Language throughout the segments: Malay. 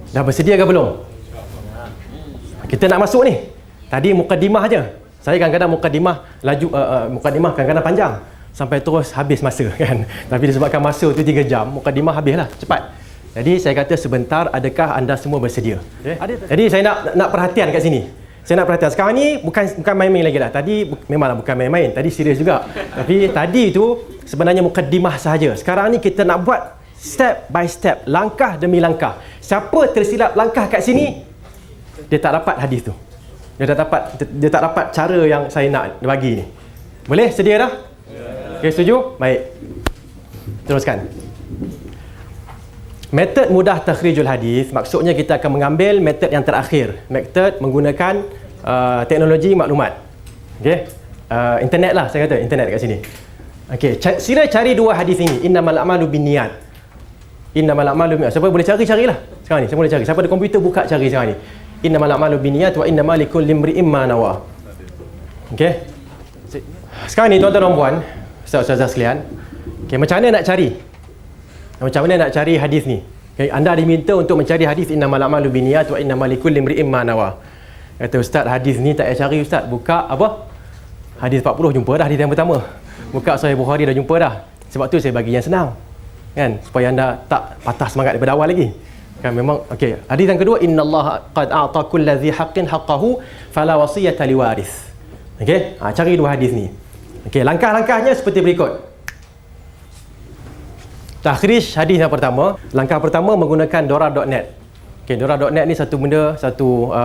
Dah bersedia ke belum? Kita nak masuk ni. Tadi mukadimah aja. Saya kadang-kadang mukadimah laju, mukadimah kadang-kadang panjang sampai terus habis masa kan. Tapi disebabkan masa tu 3 jam, mukadimah habislah cepat. Jadi saya kata sebentar, adakah anda semua bersedia? Okay. Jadi saya nak perhatian kat sini. Saya nak perhatian. Sekarang ni bukan main-main lagi lah. Tadi memanglah bukan main-main. Tadi serius juga. Tapi tadi tu sebenarnya mukadimah sahaja. Sekarang ni kita nak buat step by step, langkah demi langkah. Siapa tersilap langkah kat sini, dia tak dapat hadis tu. Dia tak dapat cara yang saya nak bagi ni. Boleh? Sedia dah? Okey, setuju? Baik. Teruskan. Metod mudah takhrijul hadis, maksudnya kita akan mengambil metod yang terakhir. Metod menggunakan teknologi maklumat. Okey. Internet lah, saya kata internet kat sini. Okey, sila cari 2 hadis ini. Innamal a'malu binniyat. Innamal a'malu binniyat. Siapa boleh carilah. Sekarang ni, siapa boleh cari? Siapa ada komputer buka cari sekarang ni. Innamal a'malu binniyat wa innamal likulli imri'in ma nawa. Okey. Sekarang ni tuan-tuan dan puan, ustaz-ustazah sekalian, okey, macam mana nak cari? Macam mana nak cari hadis ni? Okay, anda diminta untuk mencari hadis innamal a'malu binniyat wa innamal likulli imri'in ma nawa. Kata ustaz, hadis ni tak payah cari ustaz. Buka apa? Hadis 40 jumpa dah hadis yang pertama. Buka Sahih Bukhari dah jumpa dah. Sebab tu saya bagi yang senang. Kan? Supaya anda tak patah semangat daripada awal lagi. Kan memang okey. Hadis yang kedua, innallaha qad a'ta kulli dhi haqqin haqqahu fala wasiyata liwaris. Okey? Cari 2 hadis ni. Okey, langkah-langkahnya seperti berikut. Takhrij hadis yang pertama. Langkah pertama menggunakan Dora.net. Okey, Dora.net ni satu benda, satu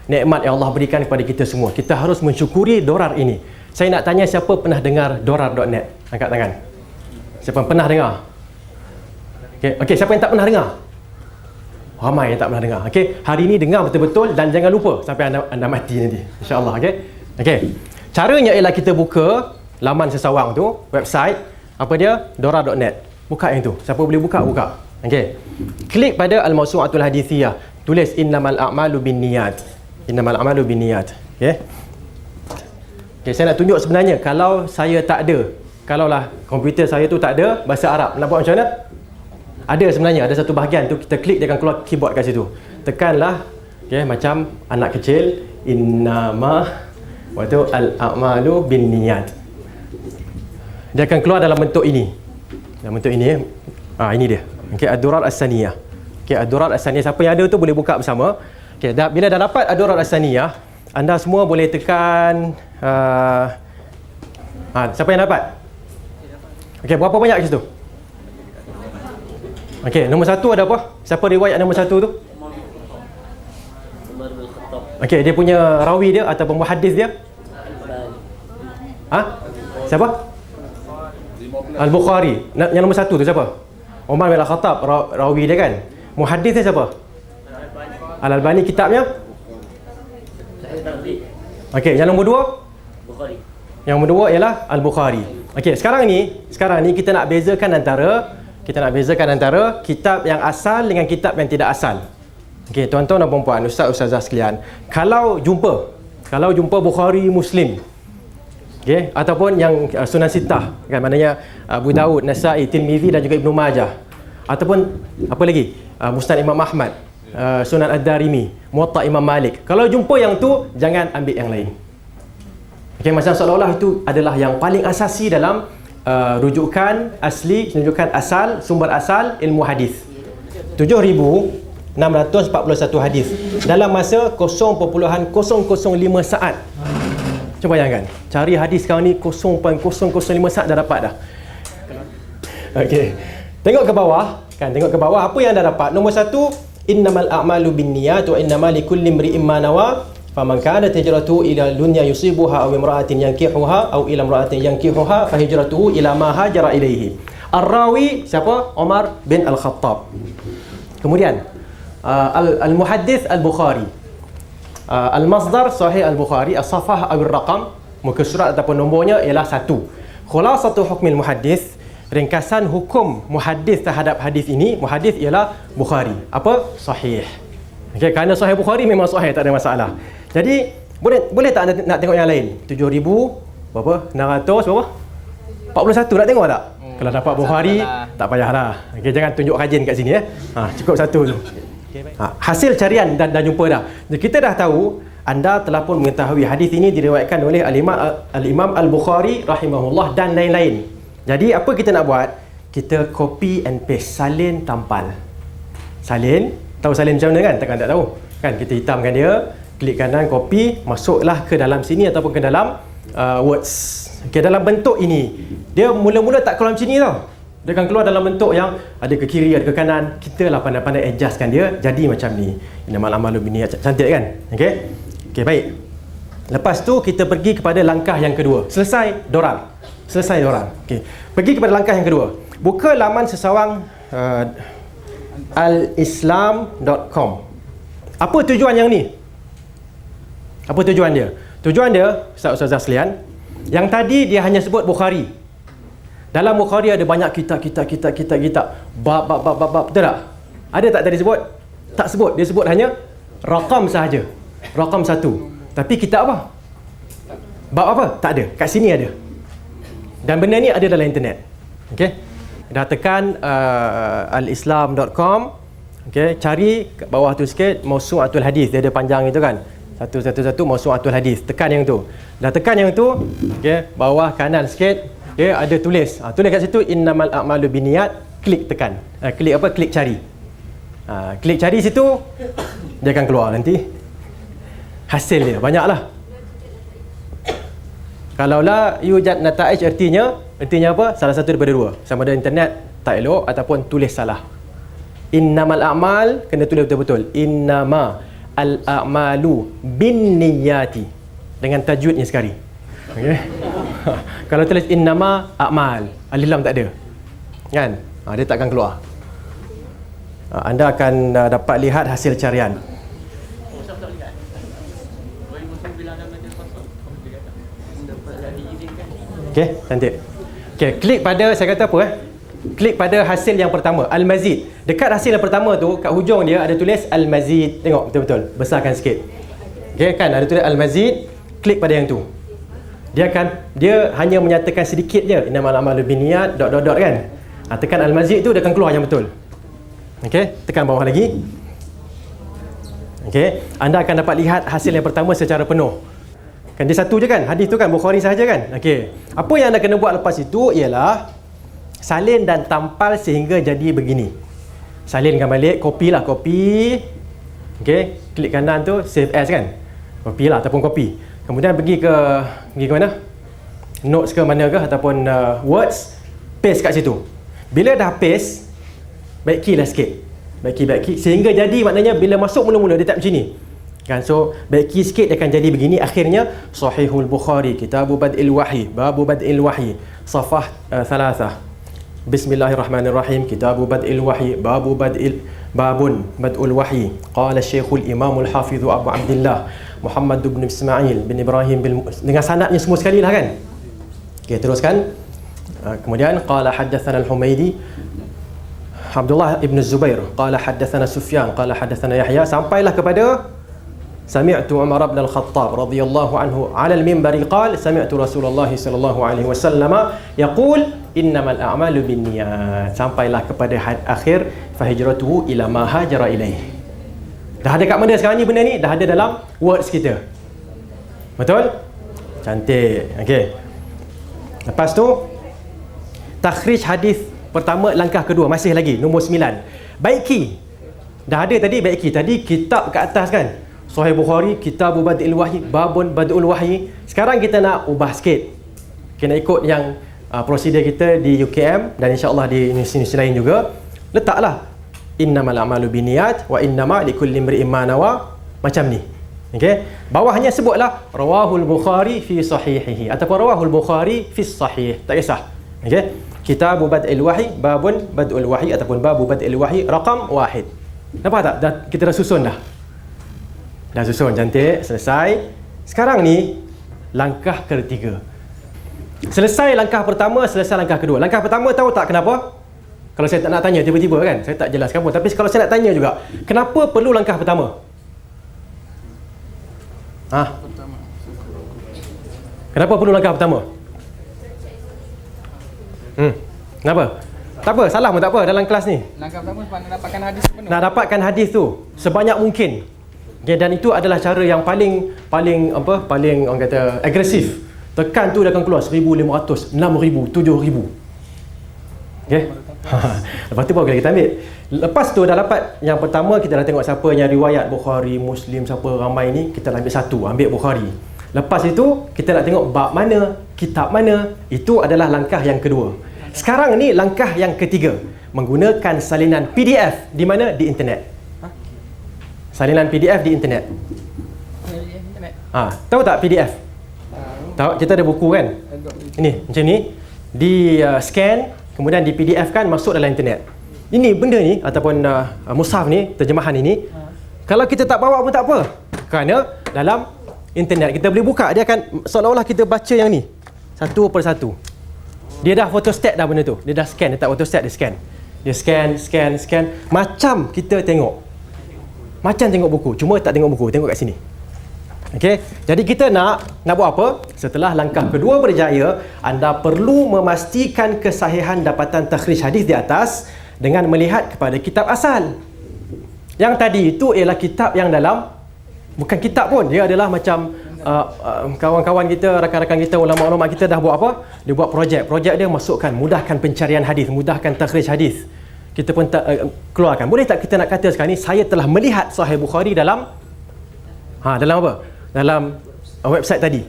nikmat yang Allah berikan kepada kita semua. Kita harus mensyukuri Dorar ini. Saya nak tanya siapa pernah dengar Dora.net? Angkat tangan. Siapa yang pernah dengar? Okey, siapa yang tak pernah dengar? Ramai yang tak pernah dengar. Okey, hari ini dengar betul-betul dan jangan lupa sampai anda mati nanti. Insya-Allah, okey. Okey. Caranya ialah kita buka laman sesawang tu, website apa dia? Dora.net. Buka yang tu. Siapa boleh buka, buka. Okey. Klik pada Al-Mawsu'atul Hadithiyah. Tulis innamal a'malu binniyat. Innamal a'malu binniyat. Okey. Okey, saya nak tunjuk sebenarnya kalau saya tak ada, kalaulah komputer saya tu tak ada bahasa Arab, nak buat macam mana? Ada sebenarnya, ada satu bahagian tu kita klik dia akan keluar keyboard kat situ. Tekanlah, okey, macam anak kecil, innama waktu al-a'malu binniyat. Dia akan keluar dalam bentuk ini. Dalam bentuk ini, ini dia. Okey, Ad-Durar As-Saniyah. Okey, Ad-Durar As-Saniyah. Siapa yang ada tu boleh buka bersama. Okey, bila dah dapat Ad-Durar As-Saniyah, anda semua boleh tekan siapa yang dapat? Okey, berapa banyak kat situ? Okey, nombor 1 ada apa? Siapa riwayat nombor 1 tu? Okey, dia punya rawi dia ataupun muhaddis dia? Siapa? Al-Bukhari. Yang nombor 1 tu siapa? Umar bin Al-Khattab, rawi dia kan. Muhaddis dia siapa? Al-Albani, kitabnya? Okey, yang nombor 2? Bukhari. Yang nombor 2 ialah Al-Bukhari. Okey, sekarang ni kita nak bezakan antara kitab yang asal dengan kitab yang tidak asal. Okey, tuan-tuan dan puan-puan, ustaz-ustazah sekalian, kalau jumpa Bukhari, Muslim, okey, ataupun yang Sunan Sittah, kan, maknanya Abu Daud, Nasa'i, Tirmizi dan juga Ibnu Majah, ataupun apa lagi? Musnad Imam Ahmad, Sunan Ad-Darimi, Muwatta Imam Malik. Kalau jumpa yang tu, jangan ambil yang lain. Okey, macam seolah-olah itu adalah yang paling asasi dalam rujukan asli, rujukan asal, sumber asal ilmu hadis. 7,641 hadis dalam masa 0.005 saat. Cuba bayangkan, cari hadis sekarang ni 0.005 saat dah dapat dah. Okey. Tengok ke bawah, tengok ke bawah apa yang dah dapat. Nombor 1, innamal a'malu binniyat wa innamal likulli imri'in ma nawa. Faman kanat hijratuhu ila dunya yusibuha aw imra'atin yankihuha aw ila imra'atin yankihuha fa hijratuhu ila ma hajara ilaihi. Ar-rawi siapa? Umar bin Al-Khattab. Kemudian al-muhaddits Al-Bukhari. Al-masdar Sahih Al-Bukhari, as-safhah aw ar-raqam, muka surat ataupun nombornya ialah 1. Khulasatu hukmil muhaddits, ringkasan hukum muhaddis terhadap hadis ini. Muhaddis ialah Bukhari. Apa? Sahih. Okey, kerana Sahih Bukhari memang sahih, tak ada masalah. Jadi boleh tak anda nak tengok yang lain? 7,000 berapa? 600 berapa? 41 nak tengok tak? Kalau dapat Bukhari tak payahlah. Okey, jangan tunjuk rajin kat sini cukup 1 tu. Hasil carian dan jumpa dah. Jadi kita dah tahu, anda telah pun mengetahui hadis ini diriwayatkan oleh Al-Imam Al-Bukhari rahimahullah dan lain-lain. Jadi apa kita nak buat? Kita copy and paste, salin tampal. Salin, tahu salin macam mana kan? Takkan tak tahu. Kan kita hitamkan dia, klik kanan, copy, masuklah ke dalam sini ataupun ke dalam words. Okay, dalam bentuk ini. Dia mula-mula tak keluar macam ni tau. Dia akan keluar dalam bentuk yang ada ke kiri, ada ke kanan. Kita lah pandai-pandai adjustkan dia jadi macam ni. Innamal a'malu binniyat. Cantik kan? Okey. Okey, baik. Lepas tu kita pergi kepada langkah yang kedua. Selesai dorang. Okey. Pergi kepada langkah yang kedua. Buka laman sesawang alislam.com. Apa tujuan yang ni? Apa tujuan dia? Tujuan dia, Ustaz-Ustazah sekalian, yang tadi dia hanya sebut Bukhari. Dalam Bukhari ada banyak kitab. Bab, betul tak? Ada tak tadi sebut? Tak sebut. Dia sebut hanya raqam sahaja. Raqam 1. Tapi kitab apa? Bab apa? Tak ada. Kat sini ada. Dan benda ni ada dalam internet. Okey. Dah tekan alislam.com. Okey, cari kat bawah tu sikit Mausu'atul Hadis. Dia ada panjang itu kan. Satu Mausu'atul Hadis. Tekan yang tu. Dah tekan yang tu, okey, bawah kanan sikit. Okay, ada tulis. Tulis kat situ innamal a'malu binniyat. Klik tekan. Klik apa? Klik cari. Klik cari situ, dia akan keluar nanti hasil dia. Banyaklah. Kalaulah yujad nata'ij artinya apa? Salah satu daripada dua. Sama ada internet tak elok ataupun tulis salah. Innamal a'mal kena tulis betul-betul. Innama al-a'malu binniyati dengan tajwidnya sekali. Okey. Kalau tulis innama a'mal, alif lam tak ada. Kan? Dia tak akan keluar. Anda akan dapat lihat hasil carian. Okey, cantik. Okey, klik pada, saya kata apa Klik pada hasil yang pertama, Al-Mazid. Dekat hasil yang pertama tu, kat hujung dia ada tulis Al-Mazid. Tengok betul-betul, besarkan sikit. Okey kan, ada tulis Al-Mazid, klik pada yang tu. Dia hanya menyatakan sedikit je, innamal a'malu binniyat ... kan. Tekan Al-Mazid tu dia akan keluar yang betul. Okey, tekan bawah lagi. Okey, anda akan dapat lihat hasil yang pertama secara penuh. Kan dia satu je kan, hadis tu kan Bukhari sahaja kan. Okey, apa yang anda kena buat lepas itu ialah salin dan tampal sehingga jadi begini. Salinkan balik, copy. Okey, klik kanan tu save as kan. Copy lah ataupun copy. Kemudian pergi ke mana? Notes ke mana ke ataupun words, paste kat situ. Bila dah paste, back key lah sikit. Back key sehingga jadi maknanya bila masuk mula-mula dia tak macam ni. Kan, so back key sikit dia akan jadi begini. Akhirnya Sahihul Bukhari, Kitabu Bad'il Wahyi, Babu Bad'il Wahyi, Safah 3. Bismillahirrahmanirrahim, Kitabu Bad'il Wahyi, Babun Bad'ul Wahyi. Qala Syekhul Imamul Hafidhu Abu Abdillah Muhammad bin Ismail bin Ibrahim dengan sanadnya semua sekali lah kan. Okey, teruskan. Kemudian qala haddatsana Al-Humaidi Abdullah ibn Zubair qala haddatsana Sufyan qala haddatsana Yahya sampailah kepada sami'tu Umar bin Al-Khattab radhiyallahu anhu 'ala al-minbari qala sami'tu Rasulullah sallallahu alaihi wasallam yaqul innamal a'malu binniyat. Sampailah kepada akhir fa hijratuhu ila ma hajara ilaihi. Dah ada kat mana sekarang ni benda ni? Dah ada dalam words kita. Betul? Cantik. Okey. Lepas tu takhrij hadis pertama, langkah kedua masih lagi nombor 9. Baiki. Dah ada tadi baiki. Tadi kitab kat atas kan. Sahih Bukhari, Kitabu Bad'il Wahyi, Babun Bad'ul Wahyi. Sekarang kita nak ubah sikit. Kena ikut yang prosedur kita di UKM dan insya-Allah di universiti lain juga. Letaklah innamal a'malu binniyat wa innama likulli imri'in ma nawa, macam ni. Okey, bawahnya sebutlah rawahul Bukhari fi sahihihi ataupun rawahul Bukhari fi sahih, tak kisah. Okey, Kitabu Bad'il Wahyi, Babun Bad'ul Wahyi ataupun Babu Bad'il Wahyi, raqam 1. Nampak tak? Kita dah susun dah. Dah susun, cantik, selesai. Sekarang ni langkah ketiga. Selesai langkah pertama, selesai langkah kedua. Langkah pertama tahu tak kenapa? Kalau saya tak nak tanya tiba-tiba kan, saya tak jelaskan pun. Tapi kalau saya nak tanya juga, kenapa perlu langkah pertama? Kenapa perlu langkah pertama? Kenapa? Tak apa, salah pun tak apa dalam kelas ni. Langkah pertama nak dapatkan hadis penuh. Nak dapatkan hadis tu sebanyak mungkin. Okay, dan itu adalah cara yang paling orang kata agresif. Tekan tu dia akan keluar 1,500, 6,000, 7,000. Okey. Lepas tu baru kita ambil. Lepas tu dah dapat yang pertama, kita dah tengok siapa yang riwayat Bukhari, Muslim, siapa ramai ni, kita ambil satu, ambil Bukhari. Lepas itu kita nak tengok bab mana, kitab mana. Itu adalah langkah yang kedua. Sekarang ni langkah yang ketiga, menggunakan salinan PDF di mana? Di internet. Salinan PDF di internet. Tahu tak PDF? Tahu, kita ada buku kan? Ini macam ni, di scan, kemudian di PDF kan, masuk dalam internet. Ini benda ni ataupun mushaf ni, terjemahan ini, kalau kita tak bawa pun tak apa, kerana dalam internet kita boleh buka, dia akan seolah-olah kita baca yang ni satu persatu. Dia dah photostat dah benda tu, dia dah scan, dia tak photostat, dia scan. Dia scan macam kita tengok, macam tengok buku, cuma tak tengok buku, tengok kat sini. Okey, jadi kita nak buat apa? Setelah langkah kedua berjaya, anda perlu memastikan kesahihan dapatan takhrij hadis di atas dengan melihat kepada kitab asal. Yang tadi itu ialah kitab yang dalam, bukan kitab pun, dia adalah macam kawan-kawan kita, rakan-rakan kita, ulama-ulama kita dah buat apa? Dia buat projek dia masukkan, mudahkan pencarian hadis, mudahkan takhrij hadis. Kita pun keluarkan. Boleh tak kita nak kata sekarang ni, saya telah melihat Sahih Bukhari dalam dalam apa? Dalam website tadi.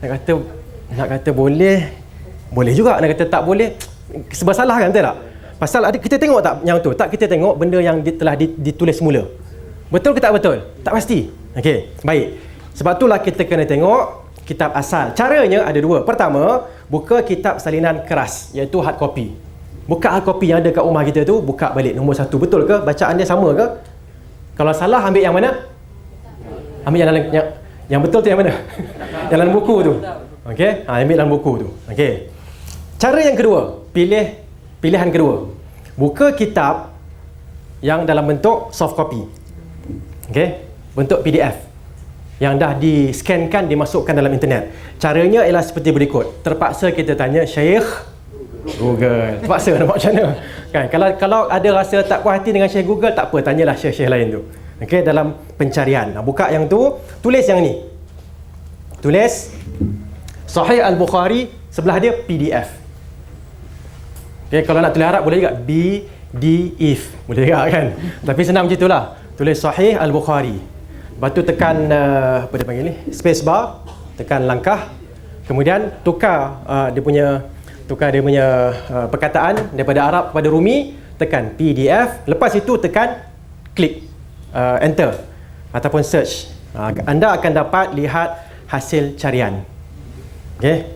Nak kata boleh juga, nak kata tak boleh, serba salah kan, betul tak? Pasal kita tengok tak yang tu? Tak, kita tengok benda yang telah ditulis semula. Betul ke tak betul? Tak pasti. Okey, baik. Sebab itulah kita kena tengok kitab asal. Caranya ada dua. Pertama, buka kitab salinan keras, iaitu hard copy. Buka hard copy yang ada kat rumah kita tu, buka balik nombor 1. Betul ke? Bacaan dia sama ke? Kalau salah, ambil yang mana? Ambil yang betul tu yang mana? Yang dalam buku tu. Okey, ambil dalam buku tu. Okey. Cara yang kedua, pilihan kedua. Buka kitab yang dalam bentuk soft copy. Okey, bentuk PDF. Yang dah di-scankan, dimasukkan dalam internet. Caranya ialah seperti berikut. Terpaksa kita tanya Syekh Google. Terpaksa nak buat macam mana? Kan? Kalau ada rasa tak puas hati dengan Syekh Google, tak apa, tanyalah Syekh lain tu. Okey, dalam pencarian. Buka yang tu, tulis yang ni. Tulis Sahih Al-Bukhari, sebelah dia PDF. Okey, kalau nak tulis Arab boleh juga BDIF. Boleh juga kan? Tapi senang macam itulah. Tulis Sahih Al-Bukhari. Lepas tu tekan apa dia panggil ni? Space bar, tekan langkah. Kemudian tukar dia punya perkataan daripada Arab kepada Rumi, tekan PDF. Lepas itu tekan klik enter ataupun search. Anda akan dapat lihat hasil carian. Okey.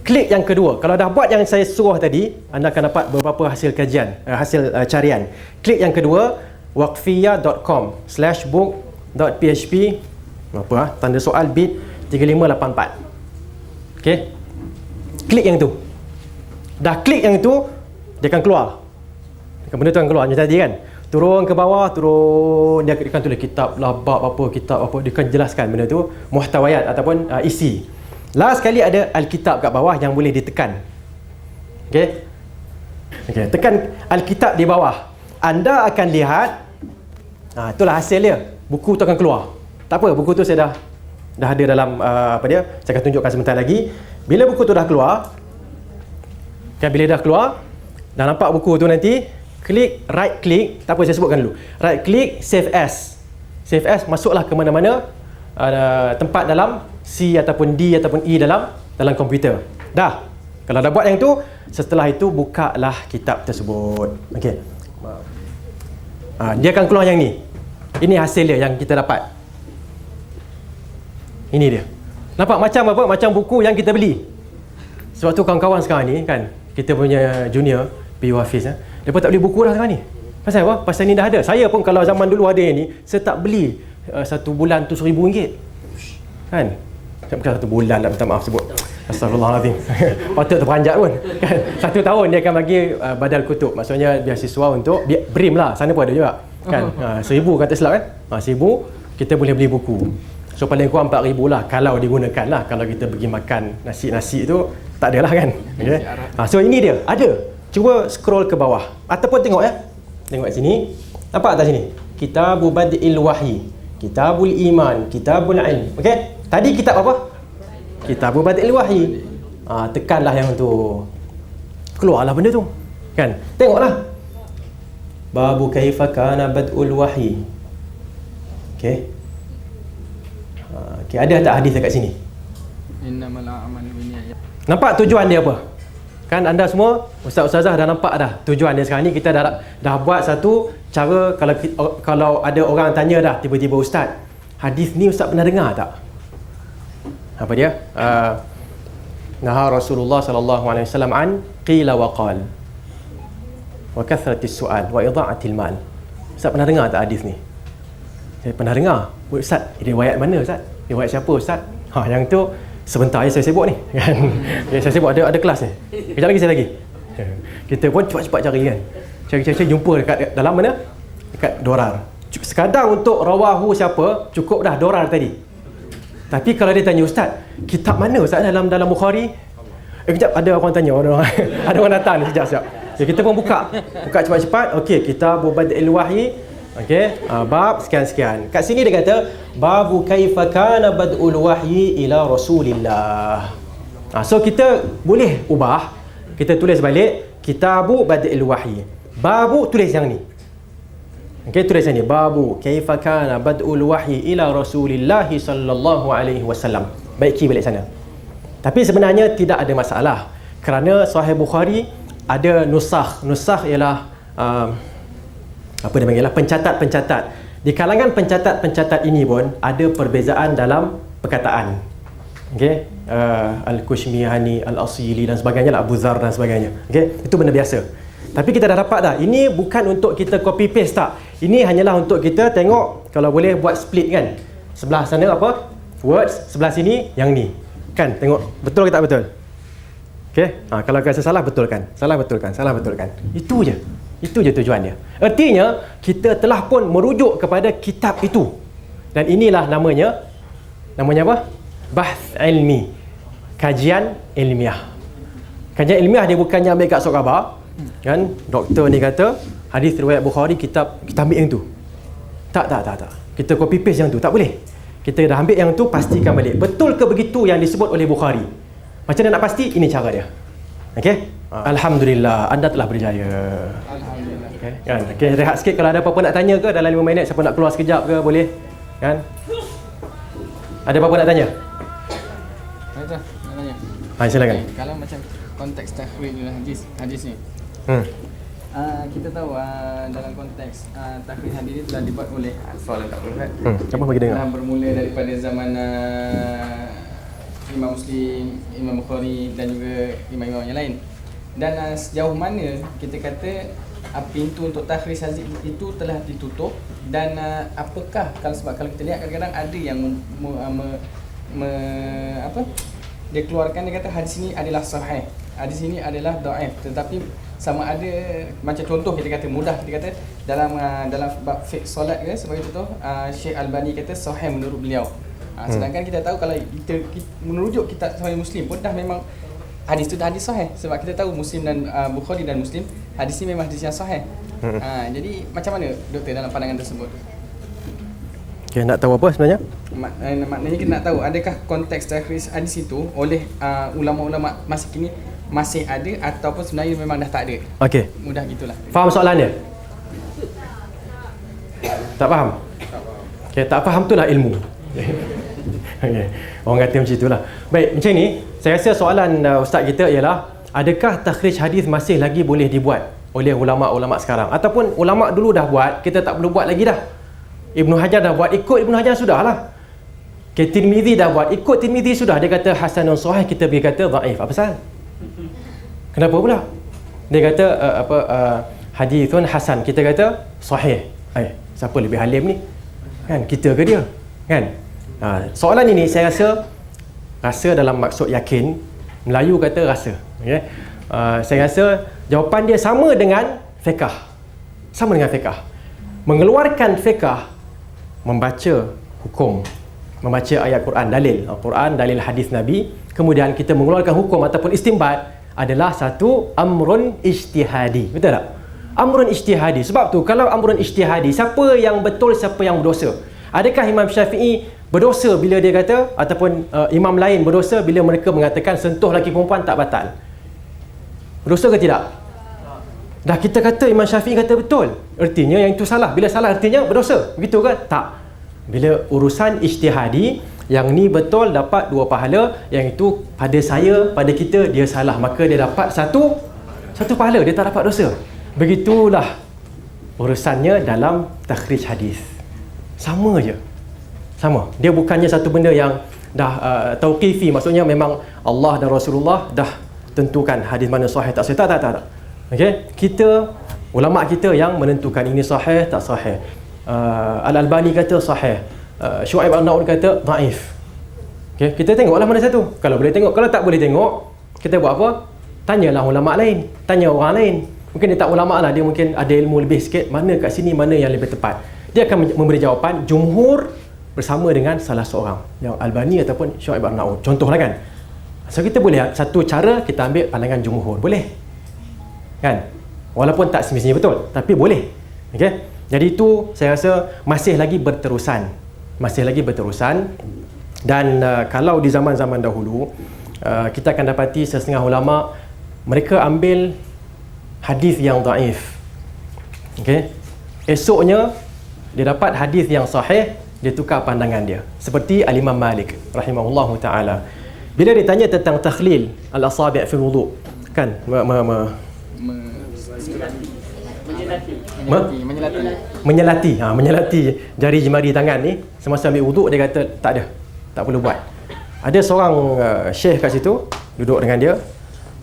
Klik yang kedua. Kalau dah buat yang saya suruh tadi, anda akan dapat beberapa hasil kajian, hasil carian. Klik yang kedua, waqfiyah.com/book.php tanda soal bit 3584. Okey. Klik yang tu. Dah klik yang itu, dia akan keluar. Benda tu akan keluar macam tadi kan. Turun ke bawah, dia akan tulis kitab lah, bab apa, kitab apa, dia akan jelaskan benda tu, muhtawayat ataupun isi. Last sekali ada Alkitab kat bawah yang boleh ditekan. Okey. Okey, tekan Alkitab di bawah. Anda akan lihat itulah hasil dia. Buku tu akan keluar. Tak apa, buku tu saya dah ada dalam saya akan tunjukkan sebentar lagi. Bila buku tu dah keluar, kan, bila dah keluar, dah nampak buku tu nanti, klik, right click, tak apa saya sebutkan dulu. Right click, save as. Save as, masuklah ke mana-mana tempat dalam C ataupun D ataupun E dalam komputer. Dah. Kalau dah buat yang tu, setelah itu bukalah kitab tersebut. Okey. Dia akan keluar yang ni. Ini hasil dia yang kita dapat. Ini dia. Nampak macam apa? Macam buku yang kita beli. Sebab tu kawan-kawan sekarang ni kan, kita punya junior PU Hafiz, mereka tak beli buku dah sekarang ni. Pasal apa? Pasal ni dah ada. Saya pun kalau zaman dulu ada yang ni, saya tak beli satu bulan tu RM1,000. Kan? Bukan satu bulan lah, minta maaf sebut. Astagfirullahaladzim. Patut terperanjat pun. Kan? 1 tahun dia akan bagi badal kutub. Maksudnya beasiswa untuk BRIM lah. Sana pun ada juga. Kan? 1,000 kata silap kan? 1,000 kita boleh beli buku. So paling kurang 4,000 lah kalau digunakan lah. Kalau kita pergi makan nasi-nasi tu tak adalah kan. Okay? So ini dia, ada. Cuba scroll ke bawah ataupun tengok ya. Tengok kat sini. Nampak atas sini? Kitabul Bad'il Wahyi, Kitabul Iman, Kitabul Ilm. Okey? Tadi kitab apa? Kitabul Bad'il Wahyi. Tekanlah yang tu. Keluarlah benda tu. Kan? Tengoklah. Babu kaifa kana bad'ul wahyi. Okey. Okey, ada tak hadis dekat sini? Innamal a'malu binniyat. Nampak tujuan dia apa? Kan anda semua, ustaz-ustazah dah nampak dah tujuan dia sekarang ni. Kita dah buat satu cara. Kalau ada orang tanya dah tiba-tiba, ustaz, hadis ni ustaz pernah dengar tak? Apa dia? Naha Rasulullah sallallahu alaihi wasallam an qila wa qal wa kathratis su'al wa idha'atil mal. Ustaz pernah dengar tak hadis ni? Saya pernah dengar. Ustaz, riwayat mana ustaz? Riwayat siapa ustaz? Yang tu sebentar saya sibuk ni kan. Saya sibuk ada kelas ni. Kejap lagi saya lagi. Kita pun cepat-cepat cari kan. Cari jumpa dekat dalam mana? Dekat Dorar. Sekadar untuk rawahu siapa, cukup dah Dorar tadi. Tapi kalau dia tanya, ustaz, kitab mana ustaz dalam Bukhari? Kejap, ada orang tanya, ada orang datang ni, sekejap. Okay, kita pun buka cepat-cepat. Okey, Kitab Bad'il Wahyi. Okey, bab sekian-sekian. Kat sini dia kata babu kaifa kana bad'ul wahyi ila Rasulillah. So kita boleh ubah. Kita tulis balik Kitabu Bad'il Wahyi. Babu tulis yang ni. Okey, tulis yang ni. Babu kaifa kana bad'ul wahyi ila Rasulillah sallallahu alaihi wasallam. Baiki balik sana. Tapi sebenarnya tidak ada masalah. Kerana Sahih Bukhari ada nusakh. Nusakh ialah apa dia panggil lah, pencatat-pencatat. Di kalangan pencatat-pencatat ini pun ada perbezaan dalam perkataan. Okey, Al-Kushmihani, Al-Asili dan sebagainya lah, Abu Zar dan sebagainya. Okey, itu benda biasa. Tapi kita dah dapat dah. Ini bukan untuk kita copy paste tak. Ini hanyalah untuk kita tengok kalau boleh buat split kan. Sebelah sana apa? Words, sebelah sini yang ni. Kan, tengok betul ke tak betul? Okey, kalau rasa salah betulkan. Salah betulkan. Itu je tujuannya. Artinya kita telah pun merujuk kepada kitab itu. Dan inilah namanya apa? Bahth ilmi. Kajian ilmiah. Kajian ilmiah dia bukannya ambil kat surat khabar. Kan? Doktor ni kata hadis riwayat Bukhari, kita ambil yang tu. Tak. Kita copy paste yang tu, tak boleh. Kita dah ambil yang tu, pastikan balik. Betul ke begitu yang disebut oleh Bukhari? Macam mana nak pasti? Ini cara dia. Okey? Alhamdulillah, anda telah berjaya. Alhamdulillah. Okey, kan? Okey, rehat sikit. Kalau ada apa-apa nak tanya ke dalam 5 minit, siapa nak keluar sekejap ke, boleh? Kan? Ada apa-apa nak tanya? Nak tanya. Silakan. Okay, kalau macam konteks takhrij hadis ni. Kita tahu dalam konteks takhrij hadis ni telah dibuat oleh soalan tak perlu. Apa bagi dengar? Telah bermula daripada zaman Imam Muslim, Imam Bukhari dan juga imam-imam yang lain. Dan sejauh mana kita kata pintu untuk takhrij hadis itu telah ditutup, dan apakah kalau kita lihat kadang-kadang ada yang dia keluarkan, dia kata hadis ini adalah sahih, hadis ini adalah dhaif, tetapi sama ada macam contoh kita kata mudah, kita kata dalam bab fiqh solat ke sebagai contoh, Syekh Albani kata sahih menurut beliau. Sedangkan kita tahu kalau kita merujuk kitab Sahih Muslim pun dah memang hadis tu dah hadis sahih, sebab kita tahu Muslim dan Bukhari dan Muslim hadis ni memang hadis yang sahih. Jadi macam mana doktor dalam pandangan tersebut? Okay, nak tahu apa sebenarnya? Maknanya kita nak tahu adakah konteks takhrij hadis itu oleh ulama-ulama masa kini masih ada ataupun sebenarnya memang dah tak ada. Okey. Mudah gitulah. Faham soalan dia? Tak faham? Okey, tak faham tu lah ilmu. Okay. Orang kata macam itulah. Baik, macam ni, saya rasa soalan ustaz kita ialah adakah takhrij hadis masih lagi boleh dibuat oleh ulama-ulama sekarang, ataupun ulama dulu dah buat, kita tak perlu buat lagi dah. Ibnu Hajar dah buat, ikut Ibnu Hajar sudahlah. Okay, Tirmizi dah buat, ikut Tirmizi sudah. Dia kata hasanun sahih, kita pergi kata dhaif. Apa pasal? Kenapa pula? Dia kata hadithun hasan, kita kata sahih. Siapa lebih halim ni? Kan, kita ke dia? Kan? Soalan ini saya rasa dalam maksud yakin. Melayu kata rasa. Okay? Saya rasa jawapan dia sama dengan fiqh. Sama dengan fiqh. Mengeluarkan fiqh, membaca hukum, membaca ayat Quran, dalil Al-Quran, dalil hadis Nabi, kemudian kita mengeluarkan hukum ataupun istinbat, adalah satu amrun ijtihadi. Betul tak? Amrun ijtihadi. Sebab tu kalau amrun ijtihadi, siapa yang betul, siapa yang berdosa? Adakah Imam Syafi'i berdosa bila dia kata, ataupun imam lain berdosa bila mereka mengatakan sentuh lelaki perempuan tak batal? Berdosa ke tidak? Dah kita kata Imam Syafi'i kata betul, artinya yang itu salah. Bila salah artinya berdosa. Begitu ke? Tak. Bila urusan ijtihadi, yang ni betul dapat 2 pahala, yang itu pada saya, pada kita dia salah, maka dia dapat satu pahala, dia tak dapat dosa. Begitulah urusannya dalam takhrij hadis. Sama je. Sama. Dia bukannya satu benda yang dah tauqifi, maksudnya memang Allah dan Rasulullah dah tentukan hadis mana sahih tak sahih. Tak. Okey, kita, ulama kita yang menentukan ini sahih tak sahih. Al-Albani kata sahih, Syuaib Al-Naud kata dhaif. Okey, kita tengoklah mana satu. Kalau boleh tengok, kalau tak boleh tengok, kita buat apa? Tanyalah ulama lain, tanya orang lain. Mungkin dia tak ulama lah, dia mungkin ada ilmu lebih sikit, mana kat sini mana yang lebih tepat. Dia akan memberi jawapan jumhur bersama dengan salah seorang, yang Albani ataupun Syuaib Al-Naud. Contohlah kan. So kita boleh satu cara kita ambil pandangan jumhur, boleh. Kan? Walaupun tak semestinya betul, tapi boleh. Okey. Jadi itu saya rasa masih lagi berterusan. Dan kalau di zaman-zaman dahulu kita akan dapati setengah ulama mereka ambil hadis yang dhaif. Okey. Esoknya dia dapat hadis yang sahih, dia tukar pandangan dia. Seperti Al-Imam Malik rahimahullahu taala. Bila ditanya tentang takhlil al-asabi' fi wudu, kan? Menyelati jari jemari tangan ni semasa ambil wuduk, dia kata tak perlu buat. Ada seorang syekh kat situ duduk dengan dia,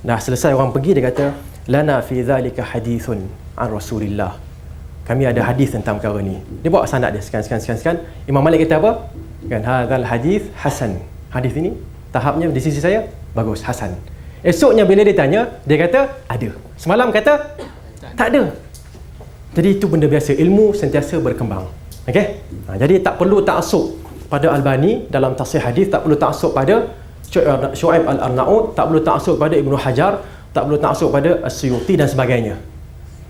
dah selesai orang pergi, dia kata lana fi zalika hadithun an Rasulillah, kami ada hadis tentang perkara ni. Dia bawa sanad dia sekian. Imam Malik kata apa? Kan hadzal hadis hasan, hadis ini tahapnya di sisi saya bagus, hasan. Esoknya bila dia tanya, dia kata ada. Semalam kata tak ada. Jadi itu benda biasa, ilmu sentiasa berkembang. Okey? Jadi tak perlu ta'assub pada Albani dalam tafsir hadis, tak perlu ta'assub pada Syuaib Al-Naud, tak perlu ta'assub pada Ibnu Hajar, tak perlu ta'assub pada As-Suyuti dan sebagainya.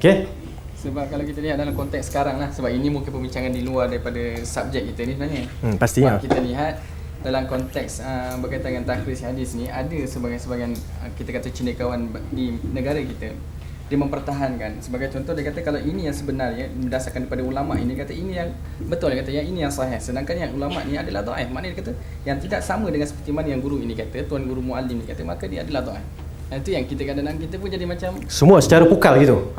Okey? Sebab kalau kita lihat dalam konteks sekarang lah, sebab ini mungkin perbincangan di luar daripada subjek kita ni sebenarnya. Pastinya. Sebab kita lihat dalam konteks berkaitan dengan takhrij hadis ni, ada sebahagian kita kata cendekiawan di negara kita, dia mempertahankan. Sebagai contoh, dia kata kalau ini yang sebenarnya berdasarkan daripada ulama ini, kata ini yang betul, dia kata yang ini yang sahih, sedangkan yang ulama ni adalah dhaif. Maknanya dia kata yang tidak sama dengan seperti mana yang guru ini kata, tuan guru muallim ni kata, maka dia adalah dhaif. Itu yang kita kadang-kadang kita pun jadi macam semua secara pukal gitu.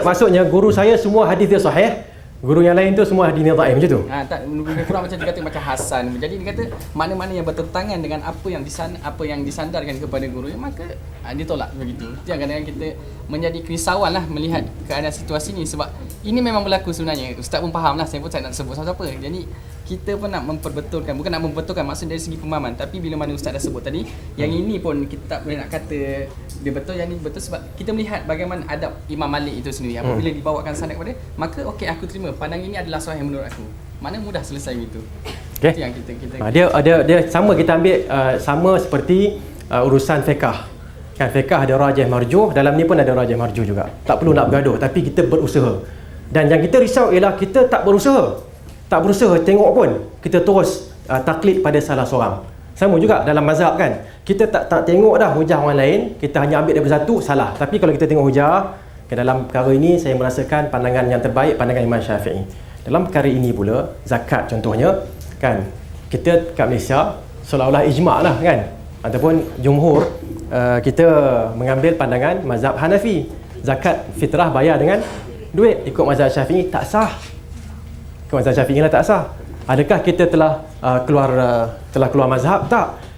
Maksudnya guru saya semua hadis dia sahih, guru yang lain tu semua hadis dia dhaif macam tu. Tak, lebih kurang macam dia kata macam hasan. Jadi dia kata mana-mana yang bertentangan dengan apa yang disandarkan kepada guru, maka ditolak begitu. Itu yang kadang-kadang kita menjadi kerisauan lah melihat keadaan situasi ni, sebab ini memang berlaku sebenarnya. Ustaz pun faham lah, saya pun tak nak sebut siapa-siapa. Jadi kita pun nak memperbetulkan, bukan nak memperbetulkan maksud dari segi pemahaman, tapi bila mana Ustaz dah sebut tadi, yang ini pun kita tak boleh nak kata dia betul, yang ni betul, sebab kita melihat bagaimana adab Imam Malik itu sendiri. Apabila dibawakan sanad kepada, maka okey, aku terima pandangan ini adalah sahih menurut aku. Mana mudah selesai gitu. Okay. Itu yang kita dia sama, kita ambil sama seperti urusan fiqh. Kan fiqh ada rajih marjuh, dalam ni pun ada rajih marjuh juga. Tak perlu nak bergaduh, tapi kita berusaha. Dan yang kita risau ialah kita tak berusaha tengok pun, kita terus taklid pada salah seorang. Sama juga dalam mazhab kan, kita tak tengok dah hujah orang lain, kita hanya ambil daripada satu, salah. Tapi kalau kita tengok hujah, dalam perkara ini saya merasakan pandangan yang terbaik, pandangan Imam Syafi'i. Dalam perkara ini pula, zakat contohnya kan, kita kat Malaysia seolah-olah ijma' lah kan, ataupun jumhur, kita mengambil pandangan mazhab Hanafi, zakat fitrah bayar dengan duit. Ikut mazhab Syafi'i tak sah. Ikut mazhab Syafi'i lah tak sah. Adakah kita telah keluar mazhab? Tak.